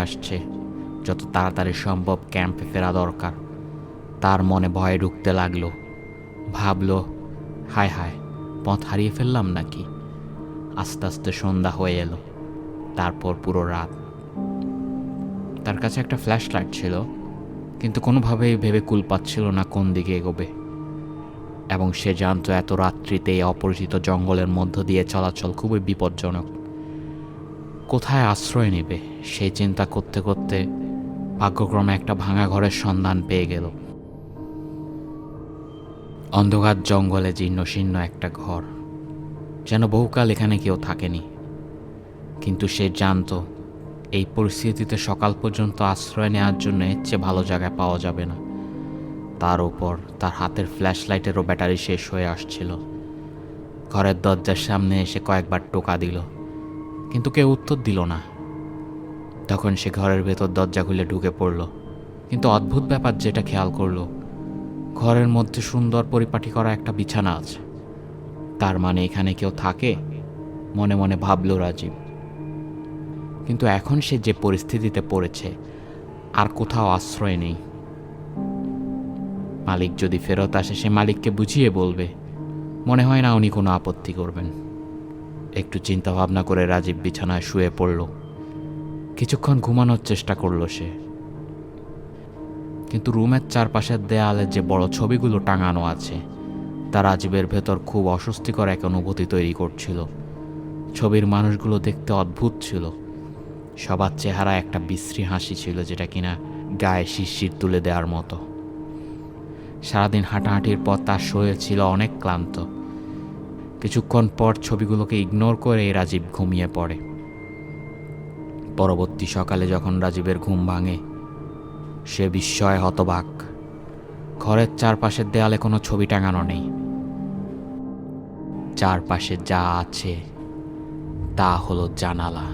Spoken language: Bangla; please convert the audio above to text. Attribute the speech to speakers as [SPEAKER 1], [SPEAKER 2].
[SPEAKER 1] আসছে, যত তাড়াতাড়ি সম্ভব ক্যাম্পে ফেরা দরকার। তার মনে ভয়ে ঢুকতে লাগলো। ভাবল, হায় হায়, পথ হারিয়ে ফেললাম নাকি। আস্তে আস্তে সন্ধ্যা হয়ে এলো, তারপর পুরো রাত। তার কাছে একটা ফ্ল্যাশ লাইট ছিল, কিন্তু কোনোভাবেই ভেবে কুল পাচ্ছিল না কোন দিকে এগোবে। এবং সে জানতো এত রাত্রিতে এই অপরিচিত জঙ্গলের মধ্য দিয়ে চলাচল খুবই বিপজ্জনক। কোথায় আশ্রয় নেবে সেই চিন্তা করতে করতে ভাগ্যক্রমে একটা ভাঙা ঘরের সন্ধান পেয়ে গেল। অন্ধকার জঙ্গলে জীর্ণশীর্ণ একটা ঘর, যেন বহুকাল এখানে কেউ থাকেনি। কিন্তু সে জানতো এই পরিস্থিতিতে সকাল পর্যন্ত আশ্রয় নেওয়ার জন্য এর চেয়ে ভালো জায়গায় পাওয়া যাবে না। তার উপর তার হাতের ফ্ল্যাশ লাইটেরও ব্যাটারি শেষ হয়ে আসছিল। ঘরের দরজার সামনে এসে কয়েকবার টোকা দিল, কিন্তু কেউ উত্তর দিল না। তখন সে ঘরের ভেতর দরজা খুলে ঢুকে পড়ল। কিন্তু অদ্ভুত ব্যাপার যেটা খেয়াল করলো, ঘরের মধ্যে সুন্দর পরিপাটি করা একটা বিছানা আছে। তার মানে এখানে কেউ থাকে, মনে মনে ভাবল রাজীব। কিন্তু এখন সে যে পরিস্থিতিতে পড়েছে, আর কোথাও আশ্রয় নেই। মালিক যদি ফেরত আসে সে মালিককে বুঝিয়ে বলবে, মনে হয় না উনি কোনো আপত্তি করবেন। একটু চিন্তা ভাবনা করে রাজীব বিছানায় শুয়ে পড়ল। কিছুক্ষণ ঘুমানোর চেষ্টা করলো সে, কিন্তু রুমের চারপাশের দেয়ালে যে বড় ছবিগুলো টাঙানো আছে তা রাজীবের ভেতর খুব অস্বস্তিকর এক অনুভূতি তৈরি করছিল। ছবির মানুষগুলো দেখতে অদ্ভুত ছিল। সবার চেহারা একটা বিশ্রী হাসি ছিল, যেটা কিনা গায়ে শিরশির তুলে দেওয়ার মতো। সারাদিন হাঁটাহাঁটির পর তার শরীর ছিল অনেক ক্লান্ত। কিছুক্ষণ পর ছবিগুলোকে ইগনোর করে রাজীব ঘুমিয়ে পড়ে। পরবর্তী সকালে যখন রাজীবের ঘুম ভাঙে, সে বিস্ময়ে হতবাক। ঘরের চারপাশের দেয়ালে কোনো ছবি টাঙানো নেই। চারপাশে যা আছে তা হলো জানালা।